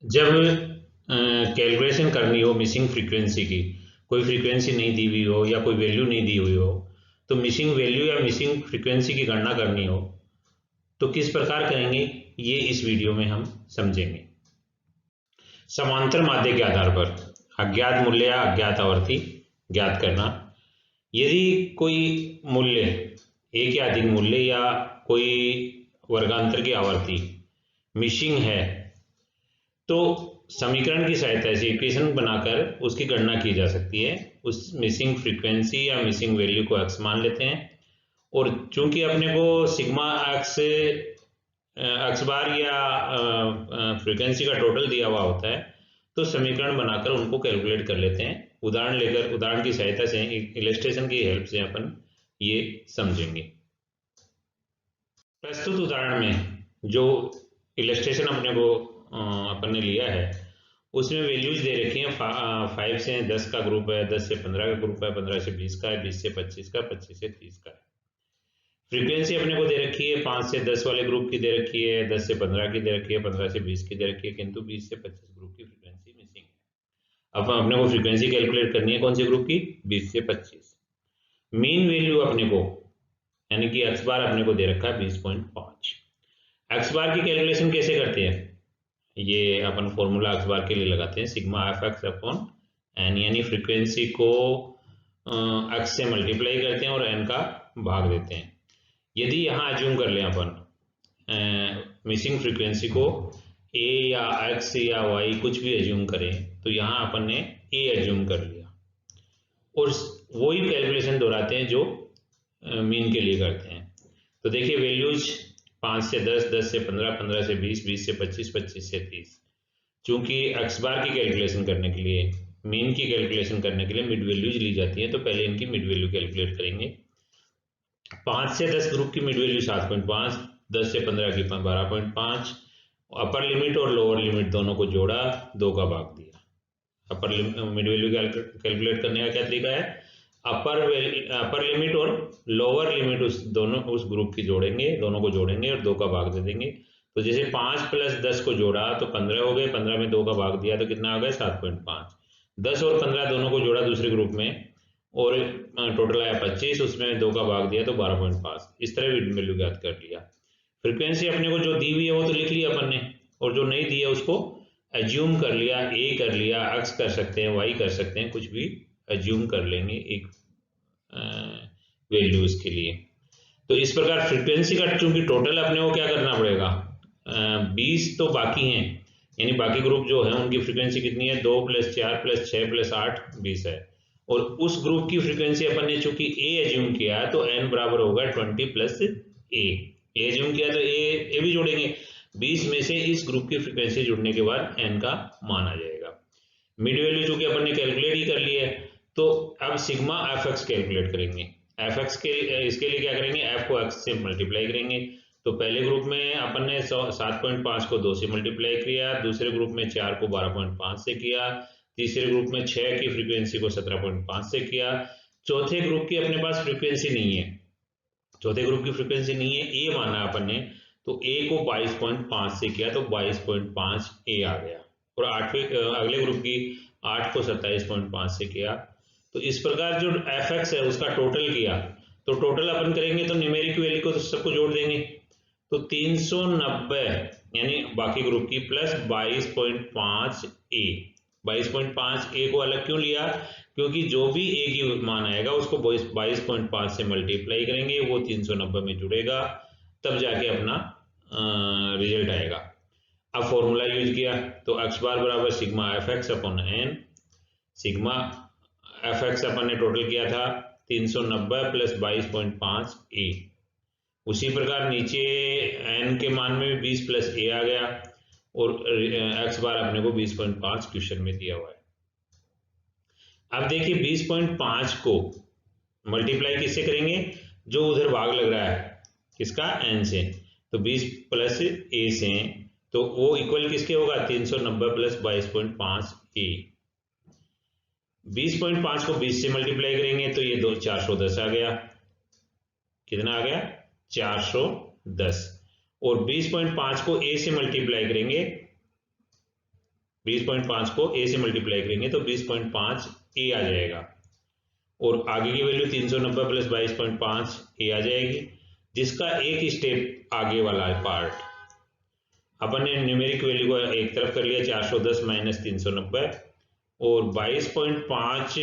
जब कैलकुलेशन करनी हो मिसिंग फ्रीक्वेंसी की, कोई फ्रीक्वेंसी नहीं दी हुई हो या कोई वैल्यू नहीं दी हुई हो, तो मिसिंग वैल्यू या मिसिंग फ्रीक्वेंसी की गणना करनी हो तो किस प्रकार करेंगे, ये इस वीडियो में हम समझेंगे। समांतर माध्य के आधार पर अज्ञात मूल्य या अज्ञात आवर्ती ज्ञात करना। यदि कोई मूल्य, एक या अधिक मूल्य या कोई वर्गांतर की आवर्ती मिसिंग है तो समीकरण की सहायता से इक्वेशन बनाकर उसकी गणना की जा सकती है। उस मिसिंग फ्रीक्वेंसी या मिसिंग वैल्यू को x मान लेते हैं, और चूंकि अपने को सिग्मा एक्स बार या फ्रीक्वेंसी का टोटल दिया हुआ होता है, तो समीकरण बनाकर उनको कैलकुलेट कर लेते हैं। उदाहरण की सहायता से, इलस्ट्रेशन की हेल्प से अपन ये समझेंगे। प्रस्तुत उदाहरण में जो इलस्ट्रेशन अपन ने लिया है उसमें वैल्यूज दे रखी हैं। 5 से 10 का ग्रुप है, 10 से 15 का ग्रुप है, 15 से 20 का है, 20 से 25 का, 25 से 30 का है। फ्रीक्वेंसी अपने को दे रखी है 5 से 10 वाले ग्रुप की दे रखी है, 10 से 15 की दे रखी है, 15 से 20 की दे रखी है, किंतु 20 से 25 ग्रुप की फ्रीक्वेंसी मिसिंग है। अब अपने को फ्रीक्वेंसी कैलकुलेट करनी है कौन सी ग्रुप की, 20 से 25। मीन वैल्यू अपने को, यानी कि एक्स बार अपने को दे रखा है 20.5। एक्स बार की कैलकुलेशन कैसे करते हैं, ये अपन फॉर्मूला एक्स बार के लिए लगाते हैं, sigma F x upon N, यानी फ्रीक्वेंसी को एक्स से मल्टीप्लाई करते हैं और एन का भाग देते हैं। यदि यहाँ एज्यूम कर लें अपन मिसिंग फ्रीक्वेंसी को ए या एक्स या वाई कुछ भी एज्यूम करें, तो यहाँ अपन ने ए एज्यूम कर लिया और वही कैलकुलेशन दोहराते हैं जो मीन के लिए करते हैं। तो देखिए वैल्यूज 5 से 10, 10 से 15, 15 से 20, 20 से 25, 25 से 30। चूंकि एक्स बार की कैलकुलेशन करने के लिए, मीन की कैलकुलेशन करने के लिए मिड वैल्यूज ली जाती है, तो पहले इनकी मिड वैल्यू कैलकुलेट करेंगे। 5 से 10 ग्रुप की मिड वैल्यू 7.5, 10 से 15 की 12.5। अपर लिमिट और लोअर लिमिट दोनों को जोड़ा, 2 का भाग दिया। अपर मिड वैल्यू कैलकुलेट करने का क्या तरीका है, अपर लिमिट और लोअर लिमिट उस ग्रुप की जोड़ेंगे, दोनों को जोड़ेंगे और 2 का भाग दे देंगे। तो जैसे 5 प्लस 10 को जोड़ा तो 15 हो गए, 15 में 2 का भाग दिया तो कितना आ गया 7.5। 10 और 15 दोनों को जोड़ा दूसरे ग्रुप में और टोटल आया 25, उसमें 2 का भाग दिया तो 12.5। इस तरह वैल्यू ज्ञात कर लिया। फ्रीक्वेंसी अपने को जो दी हुई है वो तो लिख लिया अपन ने, और जो नहीं दी है उसको एज्यूम कर लिया, ए कर लिया, एक्स कर सकते हैं, वाई कर सकते हैं, कुछ भी एज्यूम कर लेंगे एक वैल्यूज के लिए। तो इस प्रकार फ्रीक्वेंसी का चूंकि टोटल अपने को क्या करना पड़ेगा, 20 तो बाकी हैं, यानी बाकी ग्रुप जो है उनकी फ्रीक्वेंसी कितनी है, 2 प्लस 4 प्लस 6 प्लस 8 20 है। और उस ग्रुप की फ्रीक्वेंसी अपन ने चूंकि ए एज्यूम किया है तो एन बराबर होगा 20 प्लस ए एज्यूम किया तो ए भी जोड़ेंगे। 20 में से इस ग्रुप की फ्रीक्वेंसी जुड़ने के बाद एन का मान आ जाएगा। मिड वैल्यू चूंकि अपन ने कैलकुलेट ही कर ली है, तो अब सिग्मा एफ एक्स कैलकुलेट करेंगे। एफ एक्स के इसके लिए क्या करेंगे, एफ को एक्स से मल्टीप्लाई करेंगे। तो पहले ग्रुप में अपन ने 7.5 को 2 से मल्टीप्लाई किया, दूसरे ग्रुप में 4 को 12.5 से किया, तीसरे ग्रुप में 6 की फ्रीक्वेंसी को 17.5 से किया। चौथे ग्रुप की अपने पास फ्रीक्वेंसी नहीं है, चौथे ग्रुप की फ्रीक्वेंसी नहीं है, ए माना अपन ने, तो ए को 22.5 से किया तो 22.5 ए आ गया। और अगले ग्रुप की 8 को 27.5 से किया। तो इस प्रकार जो एफ एक्स है उसका टोटल किया, तो टोटल अपन करेंगे तो न्यूमेरिक वैल्यू को तो सबको जोड़ देंगे, तो 390 यानी बाकी ग्रुप की प्लस 22.5 ए। 22.5 ए को अलग क्यों लिया, क्योंकि जो भी ए की मान आएगा उसको 22.5 से मल्टीप्लाई करेंगे, वो 390 में जुड़ेगा, तब जाके अपना रिजल्ट आएगा। अब फॉर्मूला यूज किया तो एक्स बार बराबर sigma F x upon n. Sigma F x अपन ने टोटल किया था 390 प्लस 22.5 ए। उसी प्रकार नीचे एन के मान में भी 20 प्लस ए आ गया, और एक्स बार अपने को 20.5 क्वेश्चन में दिया हुआ है। अब देखिए 20.5 को मल्टीप्लाई किससे करेंगे, जो उधर भाग लग रहा है किसका, एन से, तो 20 प्लस ए से, तो वो इक्वल किसके होगा, 390 प्लस 22.5 ए। 20.5 को 20 से मल्टीप्लाई करेंगे तो ये 410 आ गया, कितना आ गया 410। और 20.5 को ए से मल्टीप्लाई करेंगे 20.5 को a से मल्टीप्लाई करेंगे तो 20.5 a आ जाएगा, और आगे की वैल्यू 390 प्लस 22.5 a आ जाएगी, जिसका एक स्टेप आगे वाला पार्ट अपन ने न्यूमेरिक वैल्यू को एक तरफ कर लिया, 410 माइनस 390, और 22.5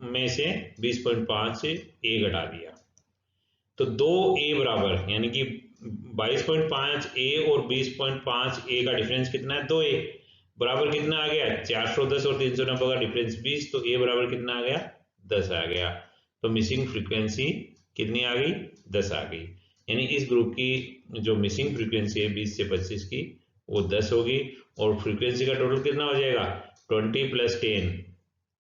में से 20.5 ए घटा दिया, तो 2a बराबर, यानी कि 22.5 ए और 20.5 ए का डिफरेंस कितना है, 2a बराबर कितना आ गया, 410 और 390 का डिफरेंस 20, तो a बराबर कितना आ गया, 10 आ गया। तो मिसिंग फ्रीक्वेंसी कितनी आ गई, 10 आ गई, यानी इस ग्रुप की जो मिसिंग फ्रीक्वेंसी है 20 से 25 की वो 10 होगी, और फ्रीक्वेंसी का टोटल कितना हो जाएगा, 20 प्लस 10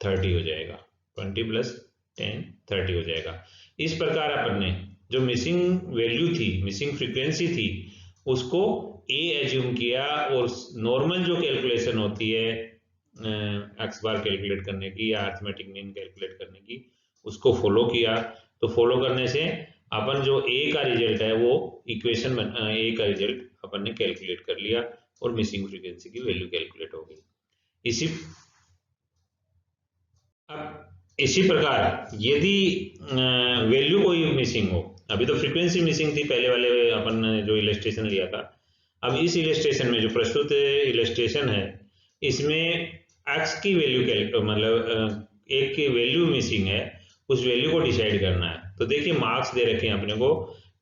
30 हो जाएगा, 20 प्लस 10 30 हो जाएगा। इस प्रकार अपन ने जो मिसिंग वैल्यू थी, मिसिंग फ्रीक्वेंसी थी, उसको ए एज्यूम किया, और नॉर्मल जो कैलकुलेशन होती है एक्स बार कैलकुलेट करने की या अरिथमेटिक मीन कैलकुलेट करने की, उसको फॉलो किया। तो फॉलो करने से अपन जो ए का रिजल्ट है वो इक्वेशन ए का रिजल्ट अपन ने कैलकुलेट कर लिया, और मिसिंग फ्रीक्वेंसी की वैल्यू कैलकुलेट हो गई। इसी प्रकार यदि वैल्यू कोई मिसिंग हो, अभी तो फ्रीक्वेंसी मिसिंग थी पहले वाले अपन ने जो इलस्ट्रेशन लिया था, अब इस इलस्ट्रेशन में जो प्रस्तुत इलस्ट्रेशन है इसमें एक्स की वैल्यू मतलब एक की वैल्यू मिसिंग है, उस वैल्यू को डिसाइड करना है। तो देखिए मार्क्स दे रखे हैं अपने को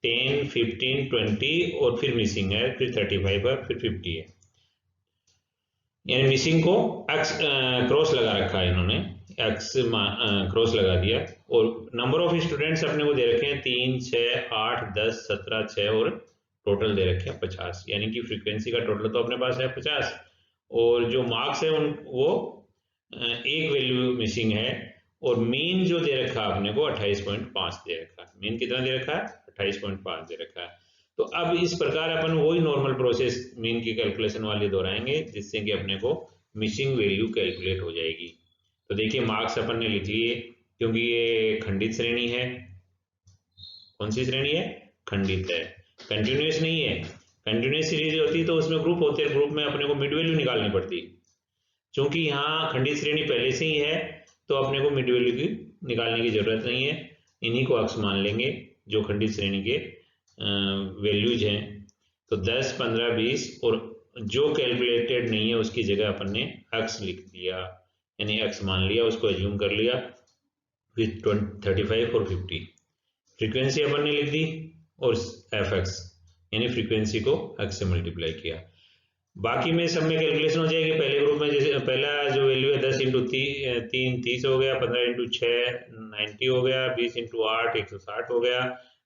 10, 15, 20 और फिर मिसिंग है, फिर 35 है, फिर 50 है, यानी मिसिंग को एक्स क्रॉस लगा रखा है इन्होंने, एक्स क्रॉस लगा दिया, और नंबर ऑफ स्टूडेंट्स अपने को दे रखे हैं 3, 6, 8, 10, 17, 6 और टोटल दे रखे हैं 50, यानी कि फ्रीक्वेंसी का टोटल तो अपने पास है 50, और जो मार्क्स है उन वो एक वैल्यू मिसिंग है, और मीन जो दे रखा है अपने को 28.5 दे रखा है, मीन कितना दे रखा है, 28.5 दे रखा है। तो अब इस प्रकार अपन वही नॉर्मल प्रोसेस मीन की कैलकुलेशन वाली दोहराएंगे, जिससे कि अपने को मिसिंग वैल्यू कैलकुलेट हो जाएगी। तो देखिए मार्क्स अपन ने लिख लिए, क्योंकि ये खंडित श्रेणी है। कौन सी श्रेणी है, खंडित है, कंटिन्यूस नहीं है। कंटिन्यूस सीरीज होती तो उसमें ग्रुप होते हैं, ग्रुप में अपने को मिड वैल्यू निकालनी पड़ती, क्योंकि यहाँ खंडित श्रेणी पहले से ही है तो अपने को मिड वैल्यू की निकालने की जरूरत नहीं है, इन्हीं को अक्स मान लेंगे जो खंडित श्रेणी के वैल्यूज हैं। तो 10, 15, 20 और जो कैलकुलेटेड नहीं है उसकी जगह अपन ने एक्स लिख दिया, यानी एक्स मान लिया, उसको एज्यूम कर लिया विथ 35 और 50। फ्रीक्वेंसी अपन ने लिख दी, और एफ एक्स यानी फ्रीक्वेंसी को एक्स से मल्टीप्लाई किया। बाकी में सब में कैलकुलेशन हो जाएगी। पहले ग्रुप में जैसे पहला जो वैल्यू है 10 इंटू 3 30 हो गया, 15 इंटू 6 90 हो गया, 20 इंटू 8 160 हो गया,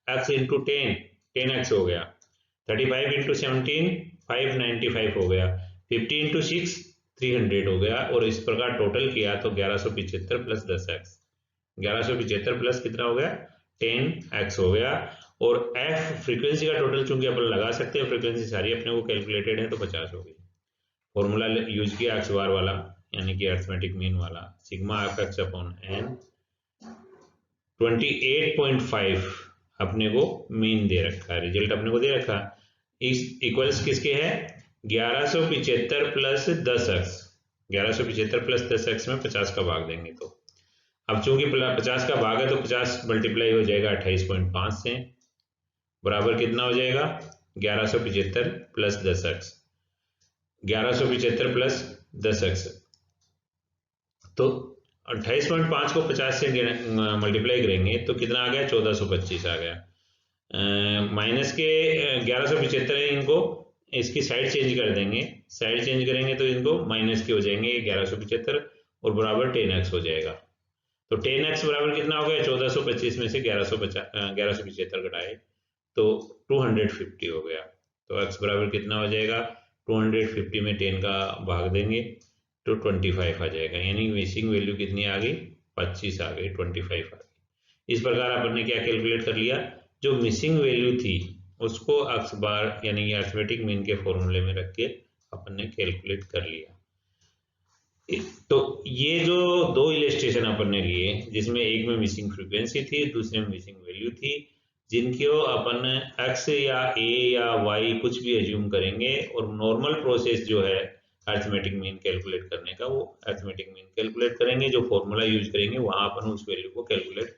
एक्स इंटू 10 10x हो गया, 35 इंटू 17 595 हो गया, 50 इंटू 6 300 हो गया, और इस प्रकार टोटल किया तो 1175 प्लस 10x, 1175 प्लस कितना हो गया 10x हो गया। और f फ्रीक्वेंसी का टोटल चूंकि अपन लगा सकते हैं, फ्रीक्वेंसी सारी अपने को कैलकुलेटेड है तो 50 हो गई। फॉर्मूला यूज किया एक्स बार वाला, यानी कि अरिथमेटिक मीन वाला, sigma F x upon N 28.5 अपने को मीन दे रखा है, रिजल्ट अपने को दे रखा है। इस इक्वल्स किसके है, 1175 प्लस 10x, 1175 प्लस 10x में 50 का भाग देंगे, तो अब चूंकि 50 का भाग है तो 50 मल्टीप्लाई हो जाएगा 28.5 से, बराबर कितना हो जाएगा 1175 प्लस 10x, 1175 प्लस 10x, तो 28.5 को 50 से मल्टीप्लाई करेंगे तो कितना आ गया 1425 आ गया। माइनस के 1175 है, इनको इसकी साइड चेंज कर देंगे, साइड चेंज करेंगे तो इनको माइनस के हो जाएंगे 1175 और बराबर 10x हो जाएगा। तो 10x बराबर कितना हो गया 1425 में से 1175 घटाए तो 250 हो गया, तो x बराबर कितना हो जाएगा 250 में 10 का भाग देंगे तो 25 आ जाएगा, यानी मिसिंग वैल्यू कितनी आ गई 25 आ गई, 25 आ गई। इस प्रकार अपन ने क्या कैलकुलेट कर लिया, जो मिसिंग वैल्यू थी उसको x बार यानी अरिथमेटिक मीन के फॉर्मूले में रख के अपन ने कैलकुलेट कर लिया। तो ये जो दो इलस्ट्रेशन अपन ने लिए, जिसमें एक में मिसिंग फ्रीक्वेंसी थी, दूसरे में मिसिंग वैल्यू थी, जिनको अपन x या a या y कुछ भी एज्यूम करेंगे, और नॉर्मल प्रोसेस जो है अर्थमेटिक मीन कैलकुलेट करने का, वो अर्थमेटिक मीन कैलकुलेट करेंगे, जो फॉर्मूला यूज करेंगे वहां अपन उस वैल्यू को कैलकुलेट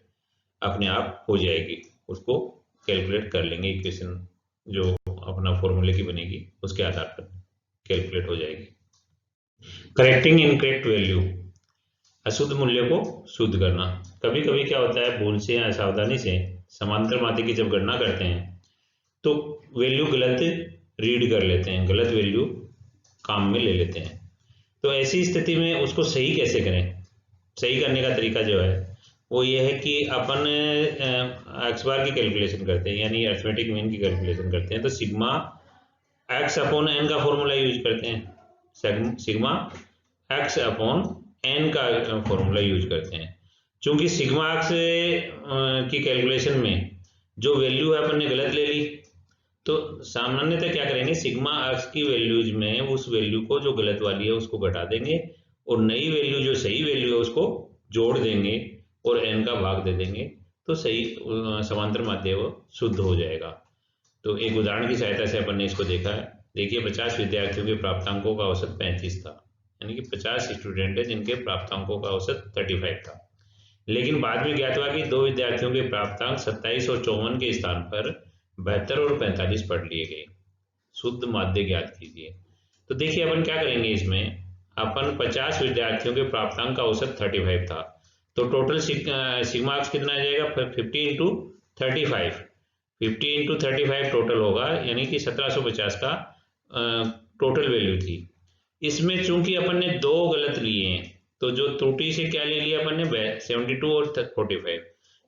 अपने आप हो जाएगी, उसको कैलकुलेट कर लेंगे, इक्वेशन जो अपना फॉर्मूले की बनेगी उसके आधार पर कैलकुलेट हो जाएगी। करेक्टिंग इनकरेक्ट वैल्यू, अशुद्ध मूल्य को शुद्ध करना। कभी कभी क्या होता है, भूल से या असावधानी से समांतर माध्य की जब गणना करते हैं तो वैल्यू गलत रीड कर लेते हैं, गलत वैल्यू काम में ले लेते हैं। तो ऐसी स्थिति में उसको सही कैसे करें? सही करने का तरीका जो है वो ये है कि अपन एक्स बार की कैलकुलेशन करते हैं, यानी अर्थमेटिक मीन की कैलकुलेशन करते हैं, तो सिग्मा एक्स अपॉन एन का फॉर्मूला यूज करते हैं, सिग्मा एक्स अपॉन एन का फॉर्मूला यूज करते हैं। चूंकि सिग्मा एक्स की कैलकुलेशन में जो वैल्यू है अपन ने गलत ले ली, तो सामान्यतः क्या करेंगे, सिग्मा एक्स की वैल्यूज में उस वैल्यू को जो गलत वाली है उसको घटा देंगे और नई वैल्यू जो सही वैल्यू है उसको जोड़ देंगे और एन का भाग दे देंगे, तो सही समांतर माध्य वो शुद्ध हो जाएगा। तो एक उदाहरण की सहायता से अपन ने इसको देखा है। देखिए 50 विद्यार्थियों के प्राप्तांकों का औसत 35 था, यानी कि 50 स्टूडेंट है जिनके प्राप्तांकों का औसत 35 था। लेकिन बाद में ज्ञात हुआ कि 2 विद्यार्थियों के प्राप्तांक 27 और 54 के स्थान पर 72 और 45 पढ़ लिए गए। शुद्ध माध्य ज्ञात कीजिए। तो देखिए अपन क्या करेंगे, इसमें अपन 50 विद्यार्थियों के प्राप्तांक का औसत 35 था, तो टोटल सिग्मा एक्स कितना आ जाएगा, 50 इंटू 35, 50 इंटू 35 टोटल होगा, यानी कि 1750 का टोटल वैल्यू थी। इसमें चूंकि अपन ने दो गलत लिए हैं, तो जो त्रुटि से क्या ले लिया अपन ने, 72 और 45,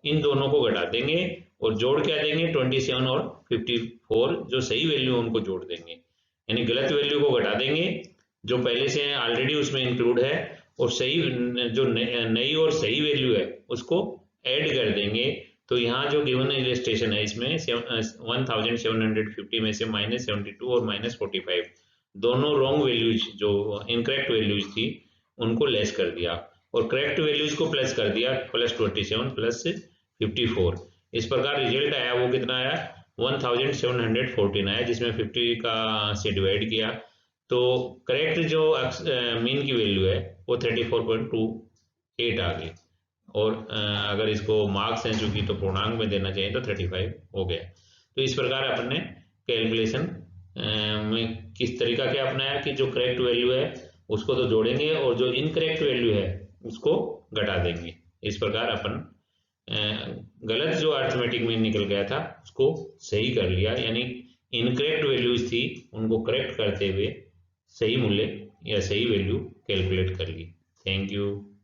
इन दोनों को घटा देंगे और जोड़ क्या देंगे, 27 और 54, जो सही वैल्यू उनको जोड़ देंगे, यानी गलत वैल्यू को घटा देंगे जो पहले से ऑलरेडी उसमें इंक्लूड है, और सही जो नई और सही वैल्यू है उसको ऐड कर देंगे। तो यहाँ जो गिवन इलस्ट्रेशन है इसमें 1750 में से -72 और -45 दोनों रॉन्ग वैल्यूज जो इनकरेक्ट वैल्यूज थी उनको लेस कर दिया और करेक्ट वैल्यूज को प्लस कर दिया, +27 +54। इस प्रकार रिजल्ट आया वो कितना आया, 1714 आया, जिसमें 50 का से डिवाइड किया तो करेक्ट जो मीन की वैल्यू है वो 34.28 आ गई। और अगर इसको मार्क्स हैं चूंकि तो पूर्णांक में देना चाहिए तो 35 हो गया। तो इस प्रकार अपन ने कैलकुलेशन में किस तरीका क्या अपनाया कि जो करेक्ट वैल्यू है उसको तो जोड़ेंगे और जो इनकरेक्ट वैल्यू है उसको घटा देंगे। इस प्रकार अपन गलत जो अर्थमेटिक मीन निकल गया था उसको सही कर लिया, यानी इनकरेक्ट वैल्यूज थी उनको करेक्ट करते हुए सही मूल्य या सही वैल्यू कैलकुलेट कर ली। Thank you.